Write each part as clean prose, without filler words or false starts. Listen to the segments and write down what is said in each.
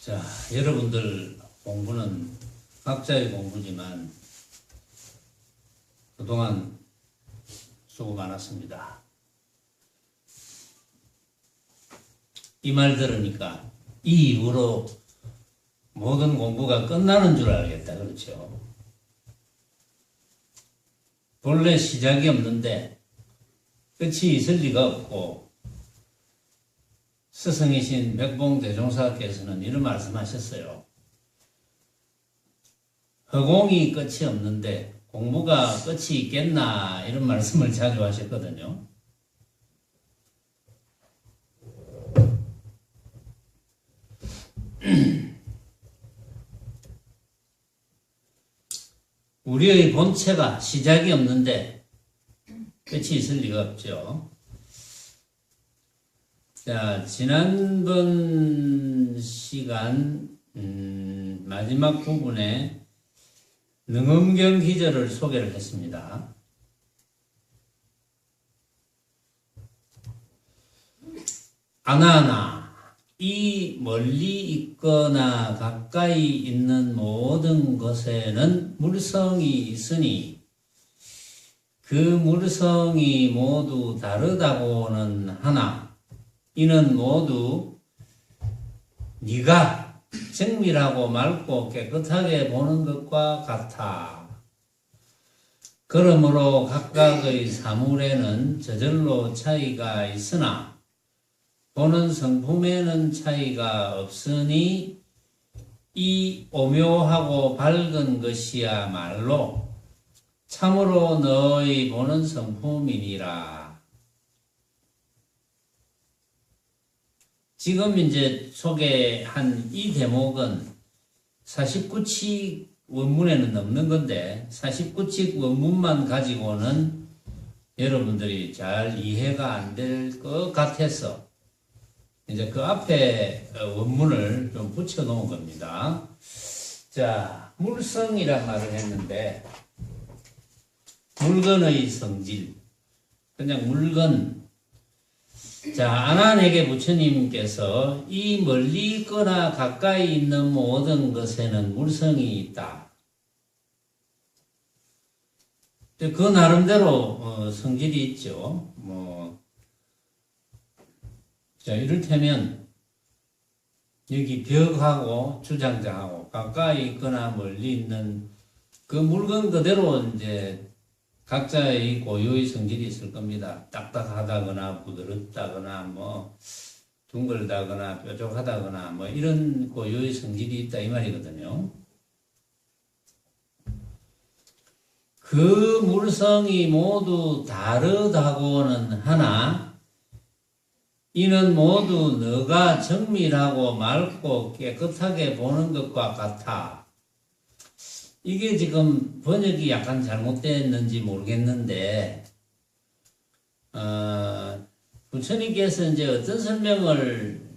자, 여러분들 공부는 각자의 공부지만 그동안 수고 많았습니다. 이 말 들으니까 이 이후로 모든 공부가 끝나는 줄 알겠다. 그렇죠? 본래 시작이 없는데 끝이 있을 리가 없고, 스승이신 백봉대종사께서는 이런 말씀하셨어요. 허공이 끝이 없는데 공부가 끝이 있겠나, 이런 말씀을 자주 하셨거든요. 우리의 본체가 시작이 없는데 끝이 있을 리가 없죠. 자, 지난번 시간 마지막 부분에 능엄경 기절을 소개를 했습니다. 아나아나, 이 멀리 있거나 가까이 있는 모든 것에는 물성이 있으니 그 물성이 모두 다르다고는 하나 이는 모두 네가 정밀하고 맑고 깨끗하게 보는 것과 같아. 그러므로 각각의 사물에는 저절로 차이가 있으나 보는 성품에는 차이가 없으니 이 오묘하고 밝은 것이야말로 참으로 너의 보는 성품이니라. 지금 이제 소개한 이 대목은 49칙 원문에는 없는 건데 49칙 원문만 가지고는 여러분들이 잘 이해가 안 될 것 같아서 이제 그 앞에 원문을 좀 붙여 놓은 겁니다. 자, 물성이란 말을 했는데 물건의 성질, 그냥 물건. 자, 아난에게 부처님께서 이 멀리 있거나 가까이 있는 모든 것에는 물성이 있다. 그 나름대로 성질이 있죠. 자, 이를테면 여기 벽하고 주장자하고 가까이 있거나 멀리 있는 그 물건 그대로 이제 각자의 고유의 성질이 있을 겁니다. 딱딱하다거나 부드럽다거나 둥글다거나 뾰족하다거나 이런 고유의 성질이 있다 이 말이거든요. 그 물성이 모두 다르다고는 하나 이는 모두 너가 정밀하고 맑고 깨끗하게 보는 것과 같아. 이게 지금 번역이 약간 잘못됐는지 모르겠는데, 부처님께서 이제 어떤 설명을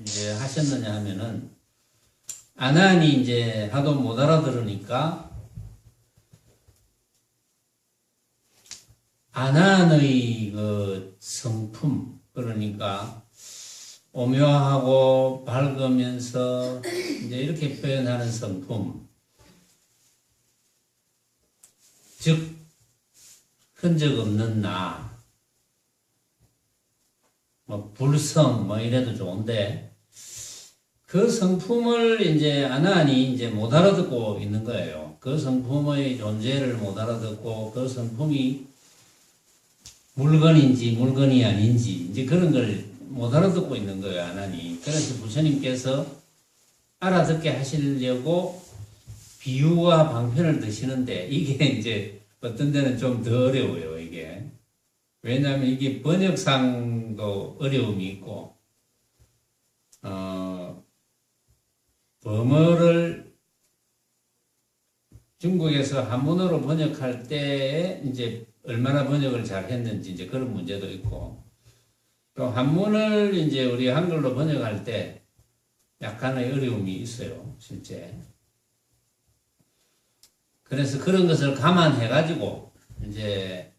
이제 하셨느냐 하면은, 아난이 이제 하도 못 알아들으니까, 아난의 그 성품, 그러니까, 오묘하고 밝으면서 이제 이렇게 표현하는 성품, 즉 흔적 없는 나, 불성 이래도 좋은데 그 성품을 이제 아난이 이제 못 알아듣고 있는 거예요. 그 성품의 존재를 못 알아듣고 그 성품이 물건인지 물건이 아닌지 이제 그런 걸 못 알아듣고 있는 거예요, 아난이. 그래서 부처님께서 알아듣게 하시려고 비유와 방편을 드시는데 이게 이제 어떤 데는 좀 더 어려워요, 이게. 왜냐하면 이게 번역상도 어려움이 있고, 범어를 중국에서 한문으로 번역할 때 이제 얼마나 번역을 잘 했는지 이제 그런 문제도 있고, 또 한문을 이제 우리 한글로 번역할 때 약간의 어려움이 있어요, 실제. 그래서 그런 것을 감안해가지고, 이제,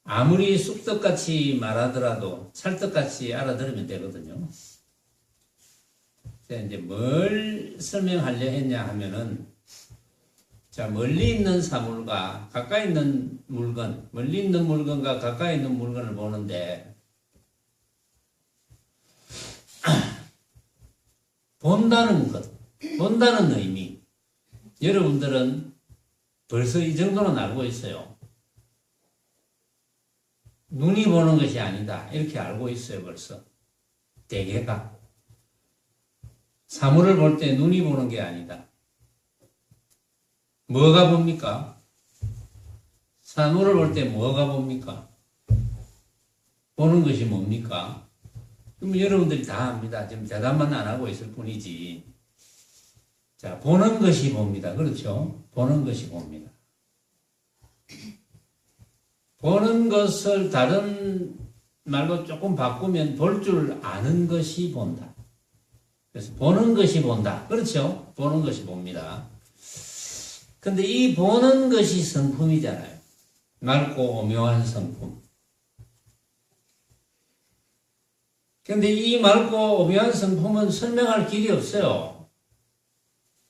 아무리 쑥떡같이 말하더라도 찰떡같이 알아들으면 되거든요. 이제 뭘 설명하려 했냐 하면은, 자, 멀리 있는 사물과 가까이 있는 물건, 멀리 있는 물건과 가까이 있는 물건을 보는데, 본다는 것, 본다는 의미. 여러분들은 벌써 이 정도는 알고 있어요. 눈이 보는 것이 아니다. 이렇게 알고 있어요, 벌써. 대개가. 사물을 볼 때 눈이 보는 게 아니다. 뭐가 봅니까? 사물을 볼 때 뭐가 봅니까? 보는 것이 뭡니까? 그럼 여러분들이 다 압니다. 지금 대답만 안 하고 있을 뿐이지. 자, 보는 것이 봅니다. 그렇죠? 보는 것이 봅니다. 보는 것을 다른 말로 조금 바꾸면 볼 줄 아는 것이 본다. 그래서 보는 것이 본다. 그렇죠? 보는 것이 봅니다. 근데 이 보는 것이 성품이잖아요. 맑고 오묘한 성품. 근데 이 맑고 오묘한 성품은 설명할 길이 없어요.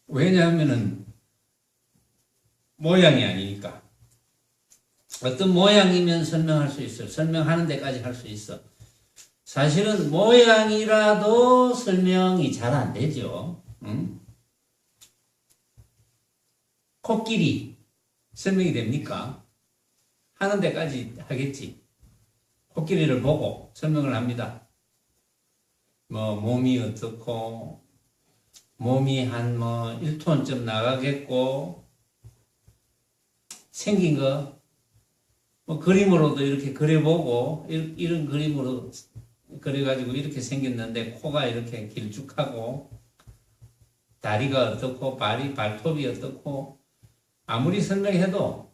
왜냐하면은 모양이 아니니까. 어떤 모양이면 설명할 수 있어요. 설명하는 데까지 할 수 있어. 사실은 모양이라도 설명이 잘 안 되죠. 응? 코끼리 설명이 됩니까? 하는 데까지 하겠지. 코끼리를 보고 설명을 합니다. 몸이 어떻고, 몸이 한 1톤쯤 나가겠고, 생긴 거, 그림으로도 이렇게 그려보고, 이런 그림으로 그려가지고 이렇게 생겼는데, 코가 이렇게 길쭉하고, 다리가 어떻고, 발톱이 어떻고, 아무리 설명해도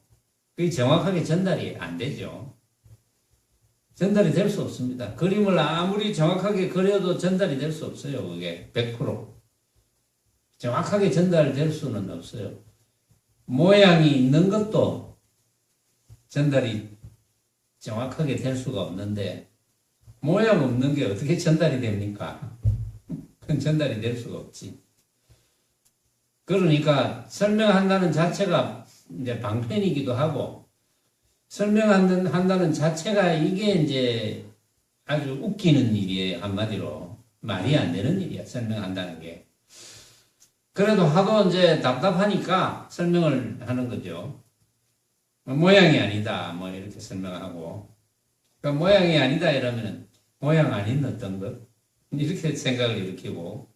그게 정확하게 전달이 안 되죠. 전달이 될 수 없습니다. 그림을 아무리 정확하게 그려도 전달이 될 수 없어요. 그게 100%. 정확하게 전달될 수는 없어요. 모양이 있는 것도 전달이 정확하게 될 수가 없는데, 모양 없는 게 어떻게 전달이 됩니까? 그건 전달이 될 수가 없지. 그러니까 설명한다는 자체가 이제 방편이기도 하고, 설명한다는 자체가 이게 이제 아주 웃기는 일이에요. 한마디로. 말이 안 되는 일이야. 설명한다는 게. 그래도 하도 이제 답답하니까 설명을 하는 거죠. 모양이 아니다. 이렇게 설명하고. 그러니까 모양이 아니다 이러면은 모양 아닌 어떤 것. 이렇게 생각을 일으키고.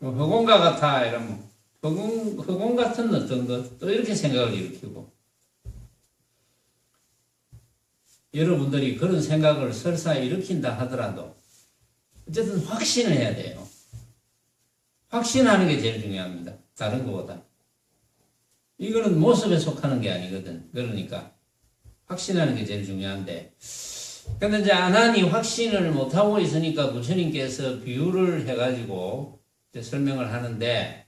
허공과 같아 이러면 허공 같은 어떤 것. 또 이렇게 생각을 일으키고. 여러분들이 그런 생각을 설사 일으킨다 하더라도 어쨌든 확신을 해야 돼요. 확신하는 게 제일 중요합니다. 다른 것보다. 이거는 모습에 속하는 게 아니거든. 그러니까 확신하는 게 제일 중요한데, 근데 이제 안 하니 확신을 못하고 있으니까 부처님께서 비유를 해가지고 이제 설명을 하는데,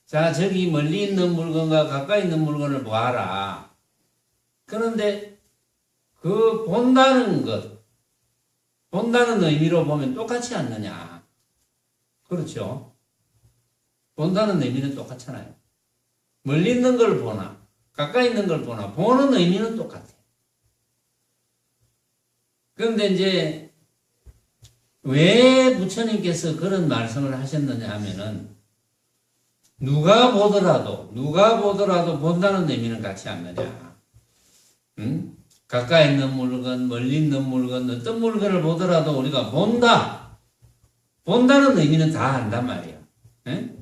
자, 저기 멀리 있는 물건과 가까이 있는 물건을 보아라. 그런데 그 본다는 것, 본다는 의미로 보면 똑같지 않느냐. 그렇죠? 본다는 의미는 똑같잖아요. 멀리 있는 걸 보나, 가까이 있는 걸 보나, 보는 의미는 똑같아요. 그런데 이제, 왜 부처님께서 그런 말씀을 하셨느냐 하면은, 누가 보더라도 본다는 의미는 같지 않느냐. 응? 가까이 있는 물건, 멀리 있는 물건, 어떤 물건을 보더라도 우리가 본다. 본다는 의미는 다 안단 말이야. 에?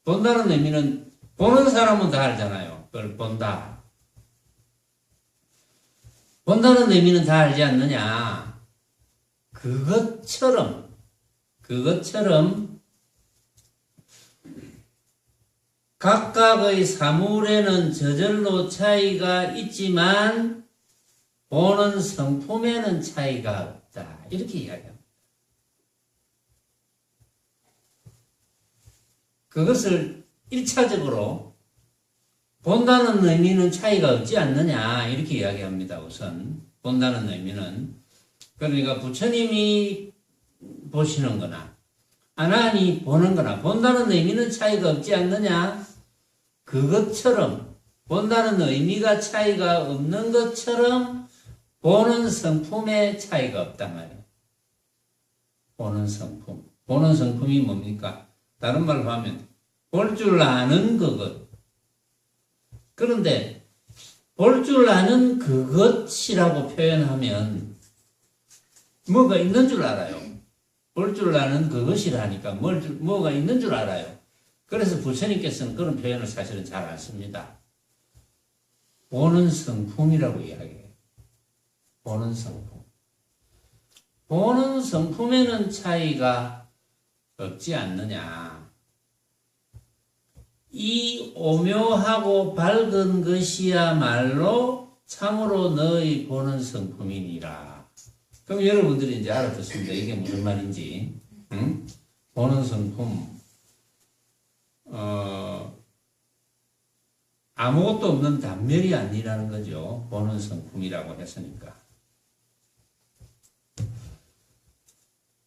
본다는 의미는 보는 사람은 다 알잖아요. 그걸 본다. 본다는 의미는 다 알지 않느냐. 그것처럼 각각의 사물에는 저절로 차이가 있지만 보는 성품에는 차이가 없다. 이렇게 이야기합니다. 그것을 1차적으로 본다는 의미는 차이가 없지 않느냐 이렇게 이야기합니다. 우선 본다는 의미는, 그러니까 부처님이 보시는 거나 안 하니 보는 거나 본다는 의미는 차이가 없지 않느냐? 그것처럼 본다는 의미가 차이가 없는 것처럼 보는 성품에 차이가 없단 말이에요. 보는 성품. 보는 성품이 뭡니까? 다른 말로 하면 볼 줄 아는 그것. 그런데 볼 줄 아는 그것이라고 표현하면 뭐가 있는 줄 알아요. 볼 줄 아는 그것이라니까 뭐가 있는 줄 알아요. 그래서 부처님께서는 그런 표현을 사실은 잘 안 씁니다. 보는 성품이라고 이야기해요. 보는 성품. 보는 성품에는 차이가 없지 않느냐. 이 오묘하고 밝은 것이야말로 참으로 너의 보는 성품이니라. 그럼 여러분들이 이제 알아듣습니다. 이게 무슨 말인지. 응? 보는 성품. 아무것도 없는 단멸이 아니라는 거죠. 보는 성품이라고 했으니까.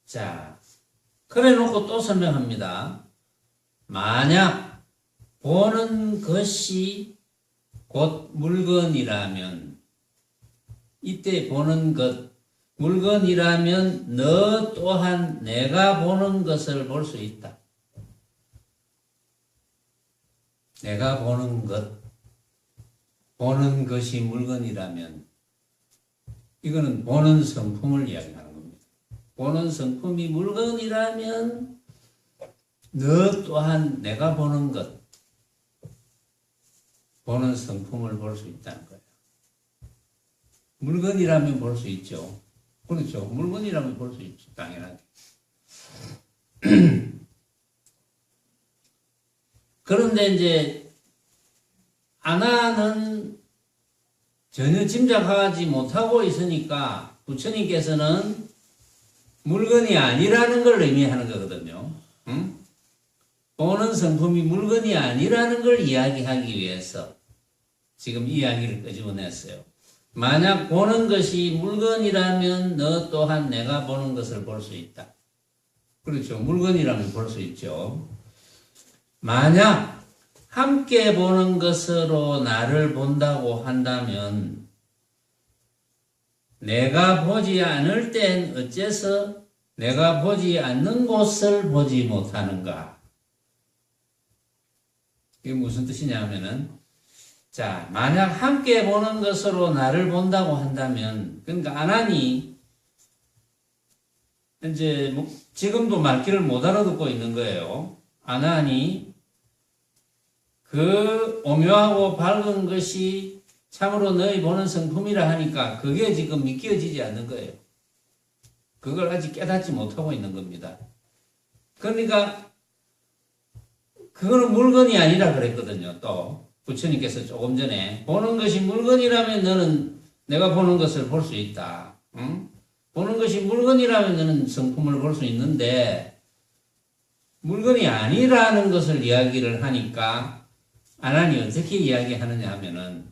자, 그래 놓고 또 설명합니다. 만약 보는 것이 곧 물건이라면, 이때 보는 것, 물건이라면 너 또한 내가 보는 것을 볼 수 있다. 내가 보는 것, 보는 것이 물건이라면 이거는 보는 성품을 이야기하는 겁니다. 보는 성품이 물건이라면 너 또한 내가 보는 것, 보는 성품을 볼 수 있다는 거예요. 물건이라면 볼 수 있죠. 그렇죠. 물건이라면 볼 수 있죠. 당연하게. 그런데 이제 아나는 전혀 짐작하지 못하고 있으니까 부처님께서는 물건이 아니라는 걸 의미하는 거거든요. 응? 보는 성품이 물건이 아니라는 걸 이야기하기 위해서 지금 이야기를 끄집어냈어요. 만약 보는 것이 물건이라면 너 또한 내가 보는 것을 볼 수 있다. 그렇죠. 물건이라면 볼 수 있죠. 만약 함께 보는 것으로 나를 본다고 한다면 내가 보지 않을 땐 어째서 내가 보지 않는 곳을 보지 못하는가? 이게 무슨 뜻이냐 하면은, 자, 만약 함께 보는 것으로 나를 본다고 한다면, 그러니까 아나니 이제 지금도 말귀를 못 알아듣고 있는 거예요. 아나니 그 오묘하고 밝은 것이 참으로 너희 보는 성품이라 하니까 그게 지금 믿겨지지 않는 거예요. 그걸 아직 깨닫지 못하고 있는 겁니다. 그러니까 그거는 물건이 아니라 그랬거든요. 또 부처님께서 조금 전에 보는 것이 물건이라면 너는 내가 보는 것을 볼 수 있다. 응? 보는 것이 물건이라면 너는 성품을 볼 수 있는데 물건이 아니라는 것을 이야기를 하니까 아나니 어떻게 이야기하느냐 하면은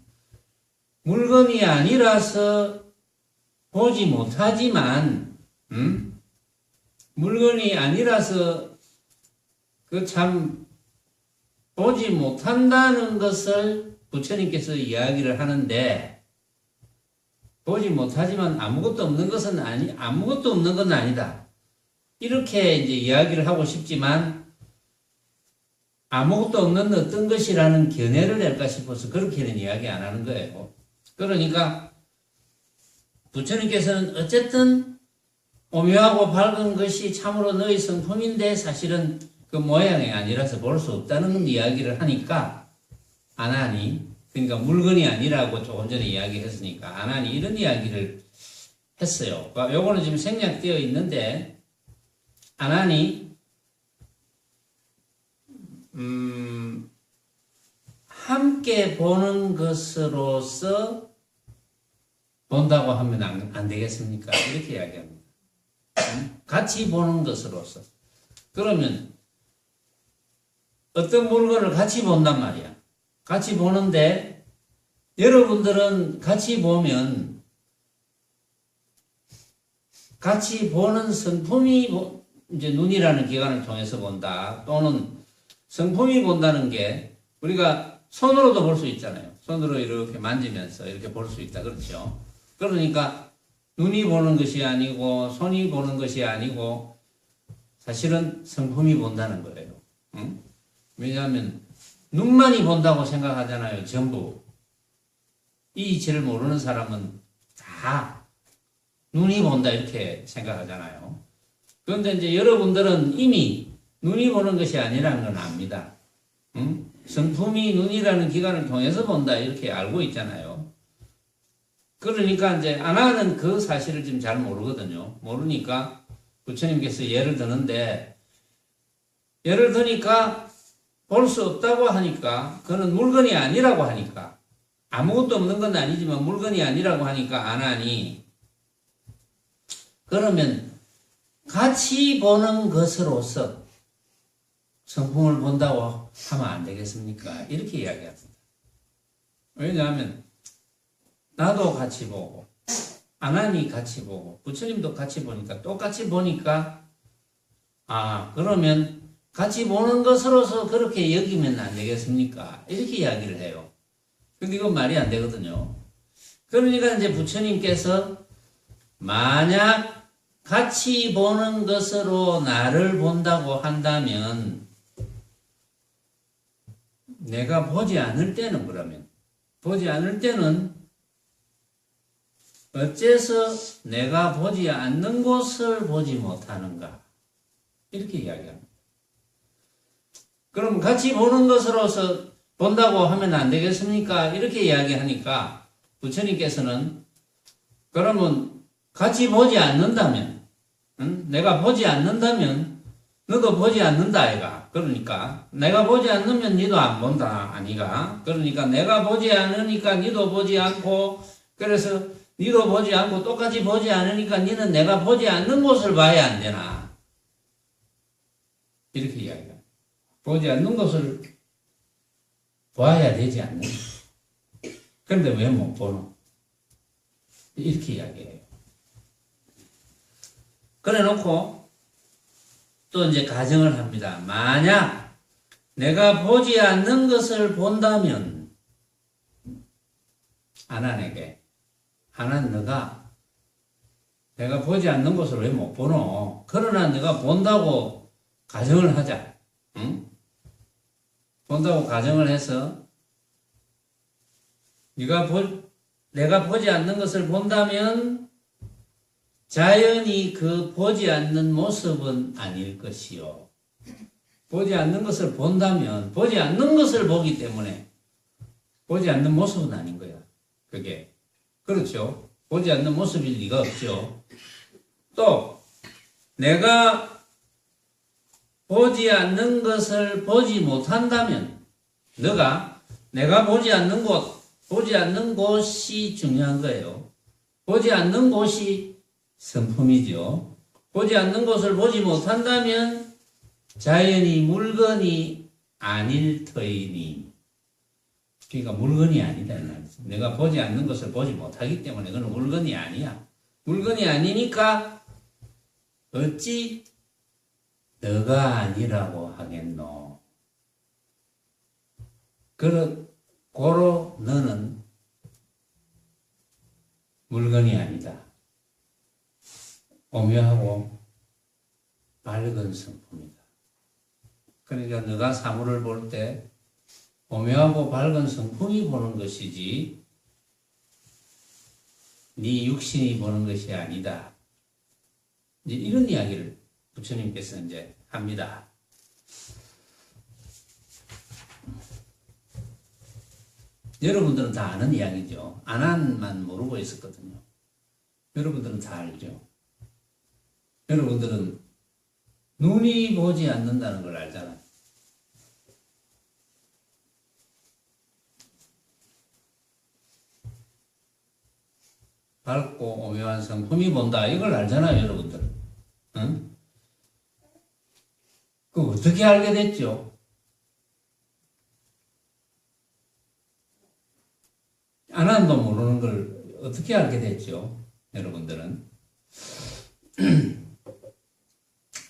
물건이 아니라서 보지 못하지만 물건이 아니라서 그 참 보지 못한다는 것을 부처님께서 이야기를 하는데 보지 못하지만 아무것도 없는 것은 아무것도 없는 건 아니다. 이렇게 이제 이야기를 하고 싶지만 아무것도 없는 어떤 것이라는 견해를 낼까 싶어서 그렇게는 이야기 안 하는 거예요. 그러니까 부처님께서는 어쨌든 오묘하고 밝은 것이 참으로 너의 성품인데 사실은 그 모양이 아니라서 볼 수 없다는 이야기를 하니까 아나니, 그러니까 물건이 아니라고 조금 전에 이야기했으니까 아나니 이런 이야기를 했어요. 요거는 지금 생략되어 있는데 아나니 함께 보는 것으로서 본다고 하면 안 되겠습니까? 이렇게 이야기합니다. 같이 보는 것으로서. 그러면 어떤 물건을 같이 본단 말이야. 같이 보는데 여러분들은 같이 보면 같이 보는 성품이 이제 눈이라는 기관을 통해서 본다. 또는 성품이 본다는 게 우리가 손으로도 볼 수 있잖아요. 손으로 이렇게 만지면서 이렇게 볼 수 있다. 그렇죠? 그러니까 눈이 보는 것이 아니고 손이 보는 것이 아니고 사실은 성품이 본다는 거예요. 응? 왜냐하면 눈만이 본다고 생각하잖아요. 전부. 이 이치를 모르는 사람은 다 눈이 본다 이렇게 생각하잖아요. 그런데 이제 여러분들은 이미 눈이 보는 것이 아니라는 건 압니다. 응? 성품이 눈이라는 기관을 통해서 본다 이렇게 알고 있잖아요. 그러니까 이제 아나는 그 사실을 지금 잘 모르거든요. 모르니까 부처님께서 예를 드는데 예를 드니까 볼 수 없다고 하니까 그는 물건이 아니라고 하니까 아무것도 없는 건 아니지만 물건이 아니라고 하니까 안 하니 그러면 같이 보는 것으로서 성품을 본다고 하면 안 되겠습니까? 이렇게 이야기합니다. 왜냐하면 나도 같이 보고 아나니 같이 보고 부처님도 같이 보니까 똑같이 보니까 그러면 같이 보는 것으로서 그렇게 여기면 안 되겠습니까? 이렇게 이야기를 해요. 근데 이건 말이 안 되거든요. 그러니까 이제 부처님께서 만약 같이 보는 것으로 나를 본다고 한다면 내가 보지 않을 때는 그러면 보지 않을 때는 어째서 내가 보지 않는 곳을 보지 못하는가? 이렇게 이야기합니다. 그럼 같이 보는 것으로서 본다고 하면 안 되겠습니까? 이렇게 이야기하니까 부처님께서는 그러면 같이 보지 않는다면 내가 보지 않는다면 너도 보지 않는다 아이가. 그러니까 내가 보지 않으면 니도 안 본다 아니가. 그러니까 내가 보지 않으니까 니도 보지 않고 그래서 니도 보지 않고 똑같이 보지 않으니까 니는 내가 보지 않는 곳을 봐야 안 되나. 이렇게 이야기합니다. 보지 않는 것을 봐야 되지 않나. 그런데 왜 못 보노? 이렇게 이야기해요. 그래 놓고 또 이제 가정을 합니다. 만약 내가 보지 않는 것을 본다면 아난에게 아난 너가 내가 보지 않는 것을 왜 못 보노? 그러나 내가 본다고 가정을 하자. 응? 본다고 가정을 해서 내가 보지 않는 것을 본다면 자연히 그 보지 않는 모습은 아닐 것이요. 보지 않는 것을 본다면 보지 않는 것을 보기 때문에 보지 않는 모습은 아닌 거야. 그게. 그렇죠. 보지 않는 모습일 리가 없죠. 또 내가 보지 않는 것을 보지 못한다면 너가 내가 보지 않는 곳, 보지 않는 곳이 중요한 거예요. 보지 않는 곳이 성품이죠. 보지 않는 것을 보지 못한다면 자연히 물건이 아닐 터이니 그러니까 물건이 아니다. 내가 보지 않는 것을 보지 못하기 때문에 그건 물건이 아니야. 물건이 아니니까 어찌 너가 아니라고 하겠노. 고로 너는 물건이 아니다. 오묘하고 밝은 성품이다. 그러니까 너가 사물을 볼 때 오묘하고 밝은 성품이 보는 것이지 네 육신이 보는 것이 아니다. 이제 이런 이야기를 부처님께서 이제 합니다. 여러분들은 다 아는 이야기죠. 아난만 모르고 있었거든요. 여러분들은 다 알죠. 여러분들은 눈이 보지 않는다는 걸 알잖아요. 밝고 오묘한 성품이 본다. 이걸 알잖아요, 여러분들은. 응? 그 어떻게 알게 됐죠? 아난도 모르는 걸 어떻게 알게 됐죠? 여러분들은.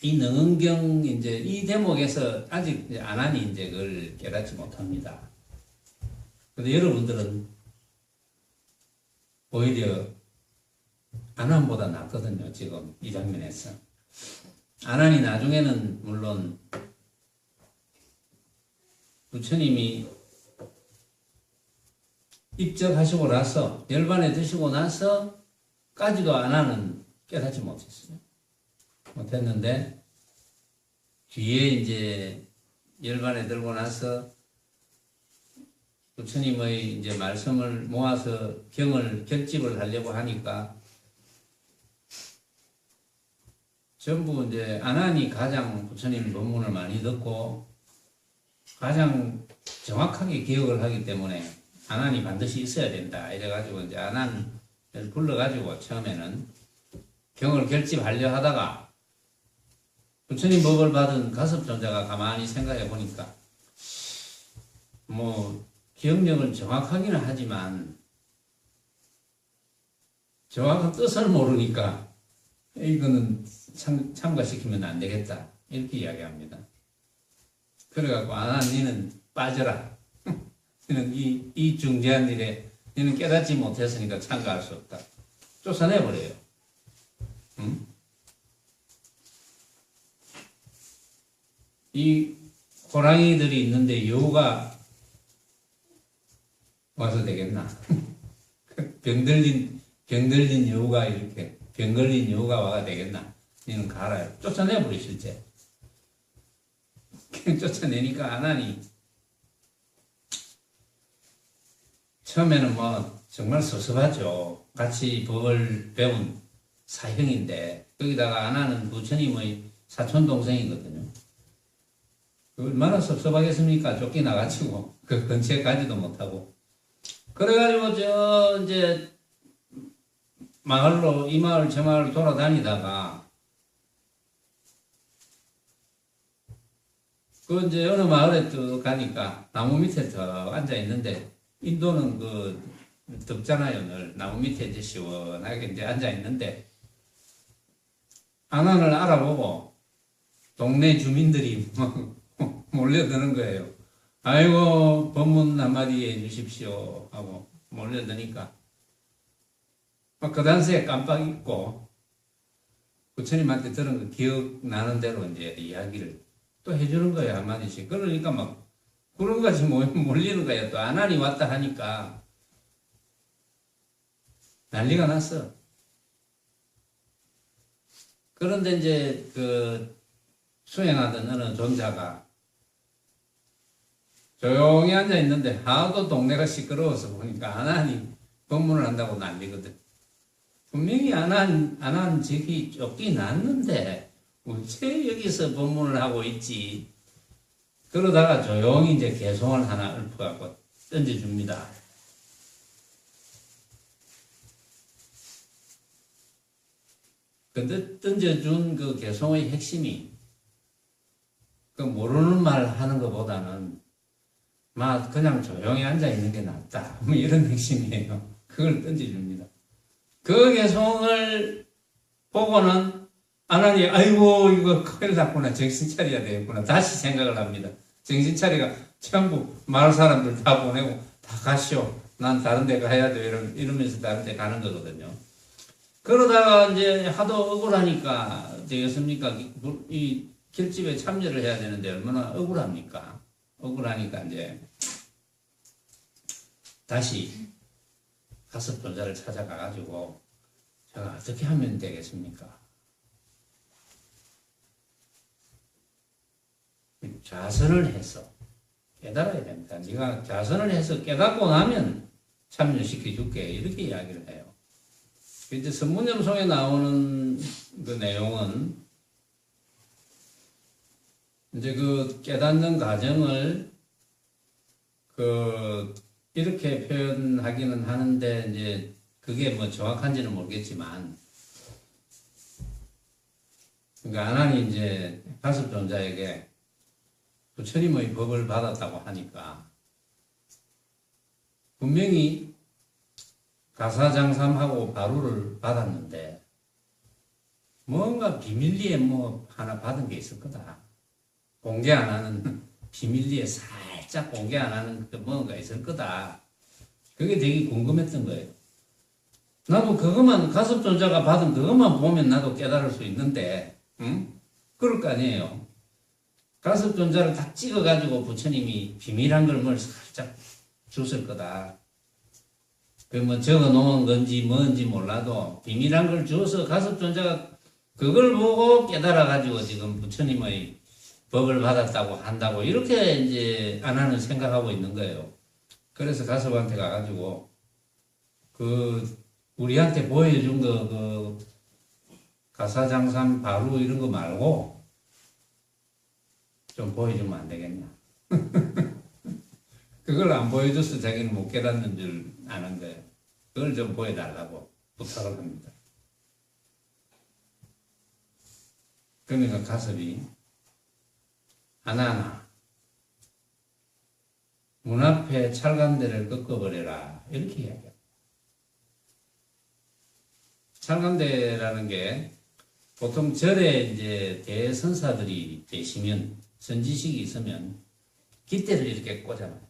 이 능은경 이제 이 대목에서 아직 이제 안한이 이제 그걸 깨닫지 못합니다. 근데 여러분들은 오히려 안한보다 낫거든요. 지금 이 장면에서 안한이 나중에는 물론 부처님이 입적하시고 나서 열반에 드시고 나서까지도 안한은 깨닫지 못했는데 뒤에 이제 열반에 들고 나서 부처님의 이제 말씀을 모아서 경을 결집을 하려고 하니까 전부 이제 안한이 가장 부처님 법문을 많이 듣고 가장 정확하게 기억을 하기 때문에 안한이 반드시 있어야 된다. 이래가지고 이제 안한을 불러가지고 처음에는 경을 결집하려 하다가 부처님 법을 받은 가섭존자가 가만히 생각해 보니까 뭐 기억력은 정확하기는 하지만 정확한 뜻을 모르니까 이거는 참가시키면 안 되겠다. 이렇게 이야기합니다. 그래갖고 니는 빠져라. 너는 이 중대한 일에 너는 깨닫지 못했으니까 참가할 수 없다. 쫓아내버려요. 응? 이 호랑이들이 있는데 여우가 와서 되겠나? 병들린 여우가 이렇게 병 걸린 여우가 와가 되겠나? 너는 가라. 쫓아내버려 실제. 쫓아내니까 안 하니 처음에는 뭐 정말 섭섭하죠. 같이 법을 배운 사형인데 거기다가 안 하는 부처님의 사촌 동생이거든요. 얼마나 섭섭하겠습니까? 쫓겨나가지고 그 근처에 가지도 못하고 그래가지고 저 이제 마을로 이 마을 저 마을 돌아다니다가 그 이제 어느 마을에 또 가니까 나무 밑에 더 앉아 있는데 인도는 그 덥잖아요. 늘 나무 밑에 이제 시원하게 이제 앉아 있는데 안한을 알아보고 동네 주민들이 막 몰려드는 거예요. 아이고 법문 한마디 해주십시오 하고 몰려드니까 막 그 당시에 깜빡 잊고 부처님한테 들은 거 기억나는 대로 이제 이야기를 또 해주는 거예요. 한마디씩. 그러니까 막 구름같이 몰리는 거예요. 또 안한이 왔다 하니까 난리가 났어. 그런데 이제 그 수행하던 어느 존자가 조용히 앉아 있는데 하도 동네가 시끄러워서 보니까 안한이 법문을 한다고 난리거든. 분명히 안한 저기 쫓겨났는데 어째 여기서 법문을 하고 있지. 그러다가 조용히 이제 개송을 하나 읊어갖고 던져줍니다. 근데 던져준 그 개송의 핵심이 그 모르는 말 하는 것보다는 막 그냥 조용히 앉아 있는 게 낫다. 뭐 이런 핵심이에요. 그걸 던져줍니다. 그 개송을 보고는 안하니 아이고 이거 큰일 났구나. 정신 차려야 되겠구나. 다시 생각을 합니다. 정신 차리가 전부 마을 사람들 다 보내고 다 가시오. 난 다른 데 가야 돼. 이러면서 다른 데 가는 거거든요. 그러다가 이제 하도 억울하니까 되겠습니까? 이 결집에 참여를 해야 되는데 얼마나 억울합니까? 억울하니까 이제 다시 가섭존자를 찾아가가지고 제가 어떻게 하면 되겠습니까? 자선을 해서 깨달아야 됩니다. 네가 자선을 해서 깨닫고 나면 참여시켜줄게. 이렇게 이야기를 해요. 이제 선문념송에 나오는 그 내용은 이제 그 깨닫는 과정을 이렇게 표현하기는 하는데 이제 그게 뭐 정확한지는 모르겠지만 그러니까 안한이 이제 가섭존자에게 부처님의 법을 받았다고 하니까 분명히 가사장삼하고 바루를 받았는데 뭔가 비밀리에 뭐 하나 받은 게 있을 거다. 공개 안 하는 비밀리에 살짝 공개 안 하는 그 뭔가 있을 거다. 그게 되게 궁금했던 거예요. 나도 그것만 가섭존자가 받은 그것만 보면 나도 깨달을 수 있는데, 응? 그럴 거 아니에요. 가섭존자를 다 찍어가지고 부처님이 비밀한 걸 뭘 살짝 줬을 거다. 그 뭐 적어 놓은 건지 뭔지 몰라도 비밀한 걸 줘서 가섭존자가 그걸 보고 깨달아가지고 지금 부처님의 법을 받았다고 한다고 이렇게 이제 안 하는 생각하고 있는 거예요. 그래서 가섭한테 가가지고 그 우리한테 보여준 거 그 가사장산 바루 이런 거 말고 좀 보여주면 안 되겠냐. 그걸 안 보여줘서 자기는 못 깨닫는 줄 아는 거예요. 그걸 좀 보여달라고 부탁을 합니다. 그러니까 가섭이 하나하나 문 앞에 찰간대를 꺾어버려라 이렇게 이야기합니다. 찰간대라는 게 보통 절에 이제 대선사들이 계시면 선지식이 있으면 깃대를 이렇게 꽂아놔요.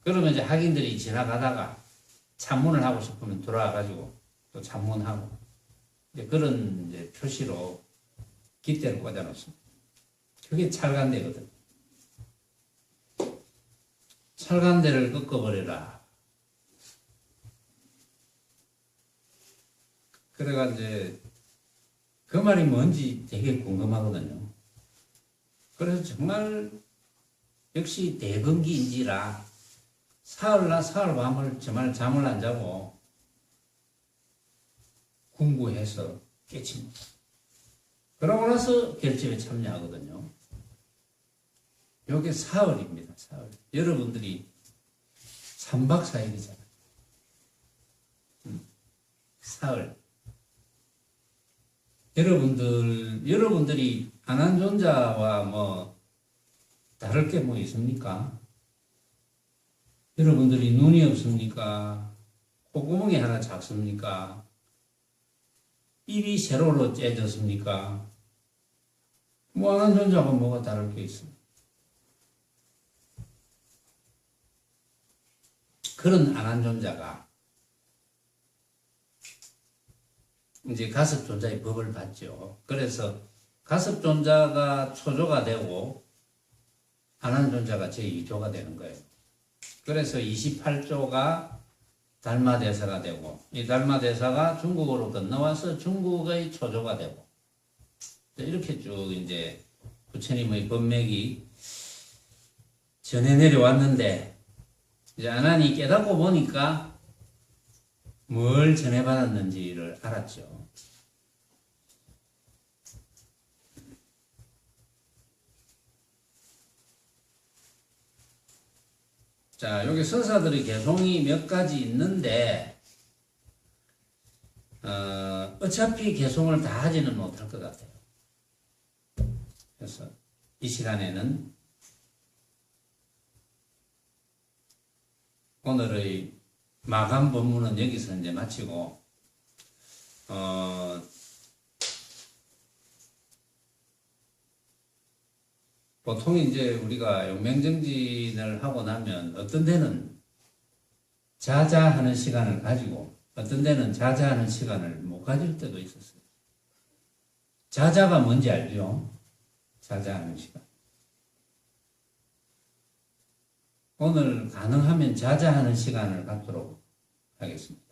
그러면 이제 학인들이 지나가다가 참문을 하고 싶으면 돌아와가지고 또 참문하고 이제 그런 이제 표시로 깃대를 꽂아놓습니다. 그게 찰간대거든. 찰간대를 꺾어버려라. 그래가 이제 그 말이 뭔지 되게 궁금하거든요. 그래서 정말 역시 대건기인지라 사흘날 사흘 밤을 정말 잠을 안 자고 궁구해서 깨칩니다. 그러고 나서 결집에 참여하거든요. 요게 사흘입니다. 사흘. 여러분들이 3박 4일이잖아요. 사흘. 여러분들이 안한존자와 뭐 다를 게 뭐 있습니까? 여러분들이 눈이 없습니까? 콧구멍이 하나 작습니까? 입이 세로로 째졌습니까? 뭐 안한존자가 뭐가 다를 게 있습니까? 그런 안한존자가 이제 가섭존자의 법을 받죠. 그래서 가섭존자가 초조가 되고 안한존자가 제2조가 되는 거예요. 그래서 28조가 달마대사가 되고 이 달마대사가 중국으로 건너와서 중국의 초조가 되고 이렇게 쭉 이제 부처님의 법맥이 전해 내려왔는데 이제 안한이 깨닫고 보니까 뭘 전해받았는지를 알았죠. 자, 여기 선사들의 개송이 몇 가지 있는데 어차피 개송을 다 하지는 못할 것 같아요. 그래서 이 시간에는 오늘의 마감 본문은 여기서 이제 마치고 보통 이제 우리가 용맹정진을 하고 나면 어떤 데는 자자하는 시간을 가지고 어떤 데는 자자하는 시간을 못 가질 때도 있었어요. 자자가 뭔지 알죠? 자자하는 시간. 오늘 가능하면 자자하는 시간을 갖도록 하겠습니다.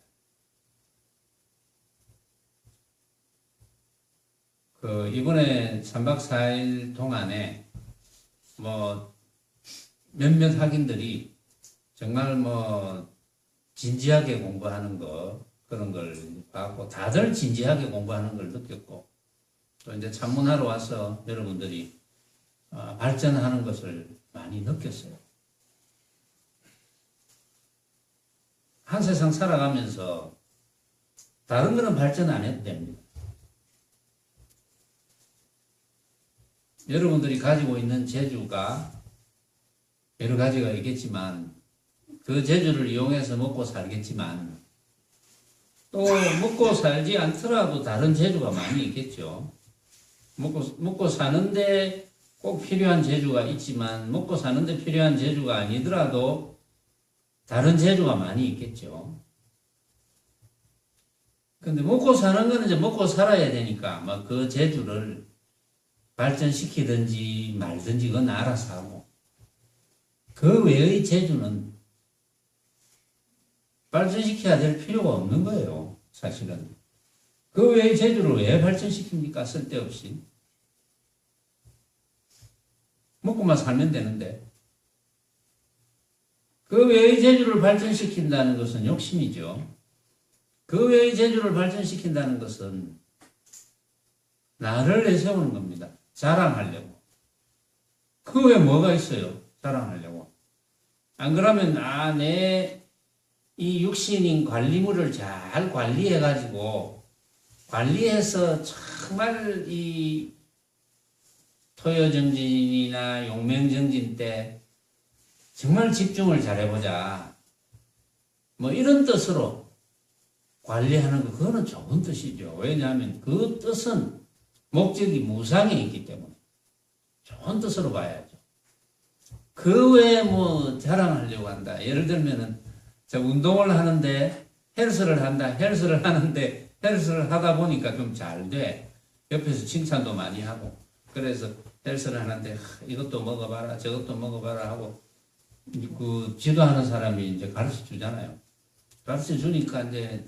이번에 3박 4일 동안에 몇몇 학인들이 정말 진지하게 공부하는 그런 걸 봤고, 다들 진지하게 공부하는 걸 느꼈고, 또 이제 참문하러 와서 여러분들이 발전하는 것을 많이 느꼈어요. 한 세상 살아가면서 다른 거는 발전 안 해도 됩니다. 여러분들이 가지고 있는 재주가 여러 가지가 있겠지만 그 재주를 이용해서 먹고 살겠지만 또 먹고 살지 않더라도 다른 재주가 많이 있겠죠. 먹고 사는데 꼭 필요한 재주가 있지만 먹고 사는데 필요한 재주가 아니더라도 다른 재주가 많이 있겠죠. 근데 먹고 사는 거는 이제 먹고 살아야 되니까 막 그 재주를 발전시키든지 말든지 그건 알아서 하고, 그 외의 재주는 발전시켜야 될 필요가 없는 거예요. 사실은. 그 외의 재주를 왜 발전시킵니까? 쓸데없이. 먹고만 살면 되는데. 그 외의 재주를 발전시킨다는 것은 욕심이죠. 그 외의 재주를 발전시킨다는 것은 나를 내세우는 겁니다. 자랑하려고. 그 외에 뭐가 있어요? 자랑하려고. 안 그러면 내 이 육신인 관리물을 잘 관리해가지고 관리해서 정말 이 토요정진이나 용맹정진 때 정말 집중을 잘해보자. 뭐 이런 뜻으로 관리하는 거, 그거는 좋은 뜻이죠. 왜냐하면 그 뜻은 목적이 무상에 있기 때문에 좋은 뜻으로 봐야죠. 그 외에 뭐 자랑하려고 한다. 예를 들면은 저 운동을 하는데 헬스를 한다. 헬스를 하는데 헬스를 하다 보니까 좀 잘 돼. 옆에서 칭찬도 많이 하고. 그래서 헬스를 하는데 이것도 먹어봐라, 저것도 먹어봐라 하고 그 지도하는 사람이 이제 가르쳐 주잖아요. 가르쳐 주니까 이제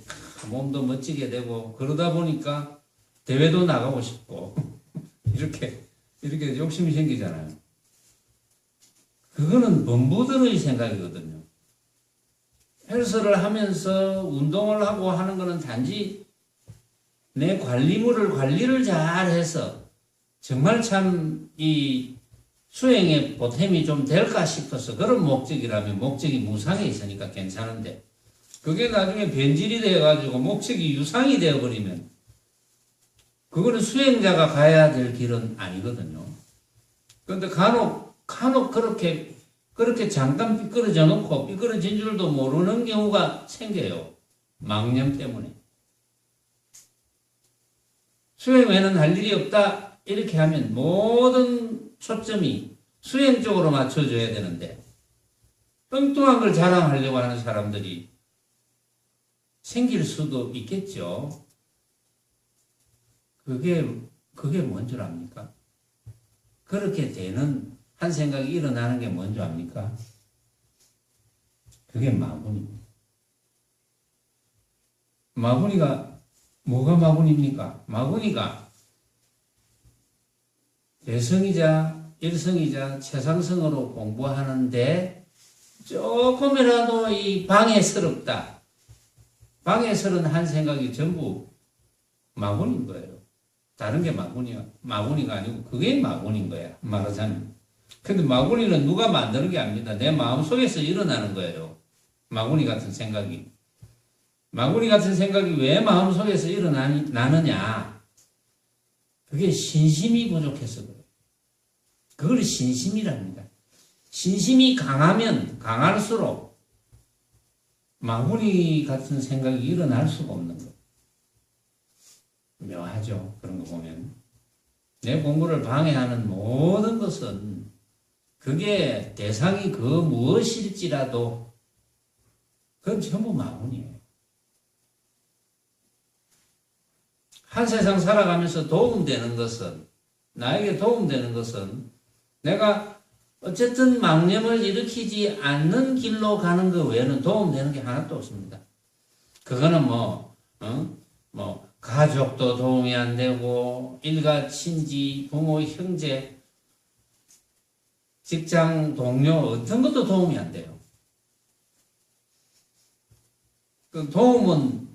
몸도 멋지게 되고, 그러다 보니까 대회도 나가고 싶고 이렇게 욕심이 생기잖아요. 그거는 범부들의 생각이거든요. 헬스를 하면서 운동을 하고 하는 거는 단지 내 관리를 잘해서 정말 참 이 수행에 보탬이 좀 될까 싶어서 그런 목적이라면 목적이 무상에 있으니까 괜찮은데, 그게 나중에 변질이 돼가지고 목적이 유상이 되어버리면 그거는 수행자가 가야 될 길은 아니거든요. 그런데 간혹 그렇게 잠깐 삐끄러져 놓고 삐끄러진 줄도 모르는 경우가 생겨요. 망념 때문에. 수행 외에는 할 일이 없다 이렇게 하면 모든 초점이 수행 쪽으로 맞춰져야 되는데 엉뚱한 걸 자랑하려고 하는 사람들이 생길 수도 있겠죠. 그게 뭔 줄 압니까? 그렇게 되는 한 생각이 일어나는 게 뭔 줄 압니까? 그게 마구니입니다. 마구니가 뭐가 마구니입니까? 마구니가 대성이자 일성이자 최상성으로 공부하는데 조금이라도 이 방해스럽다. 방해스러운 한 생각이 전부 마구니인 거예요. 다른 게 마구니가 아니고 그게 마구니인 거야. 말하자면. 근데 마구니는 누가 만드는 게 아닙니다. 내 마음속에서 일어나는 거예요. 마구니 같은 생각이. 마구니 같은 생각이 왜 마음속에서 일어나느냐. 그게 신심이 부족해서 그래요. 그걸 신심이랍니다. 신심이 강하면 강할수록 마구니 같은 생각이 일어날 수가 없는 거예요. 묘하죠. 그런 거 보면. 내 공부를 방해하는 모든 것은 그게 대상이 그 무엇일지라도 그건 전부 마구니예요. 한 세상 살아가면서 도움되는 것은, 나에게 도움되는 것은 내가 어쨌든 망념을 일으키지 않는 길로 가는 것 외에는 도움되는 게 하나도 없습니다. 그거는 가족도 도움이 안 되고, 일가, 친지, 부모, 형제, 직장, 동료, 어떤 것도 도움이 안 돼요. 그 도움은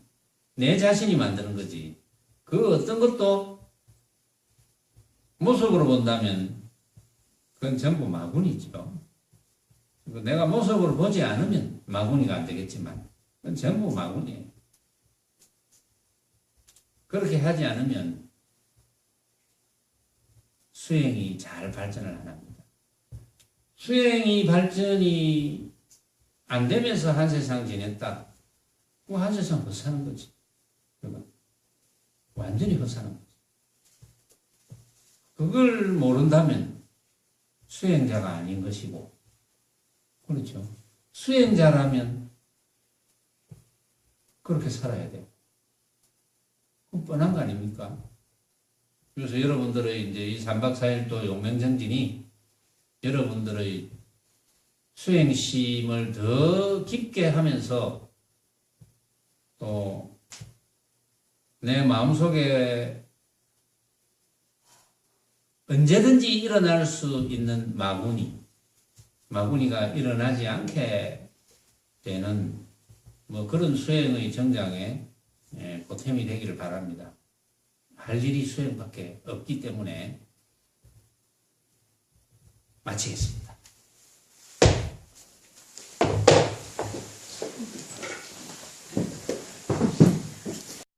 내 자신이 만드는 거지. 그 어떤 것도 모습으로 본다면 그건 전부 마구니죠. 내가 모습으로 보지 않으면 마구니가 안 되겠지만 그건 전부 마구니예요. 그렇게 하지 않으면 수행이 잘 발전을 안 합니다. 수행이 발전이 안 되면서 한 세상 지냈다. 한 세상 못 사는 거지. 그건 완전히 헛사는 거죠. 그걸 모른다면 수행자가 아닌 것이고, 그렇죠. 수행자라면 그렇게 살아야 돼요. 그건 뻔한 거 아닙니까? 그래서 여러분들의 이제 이 3박 4일 용맹정진이 여러분들의 수행심을 더 깊게 하면서 또 내 마음속에 언제든지 일어날 수 있는 마구니가 일어나지 않게 되는 뭐 그런 수행의 정장에 보탬이 되기를 바랍니다. 할 일이 수행밖에 없기 때문에 마치겠습니다.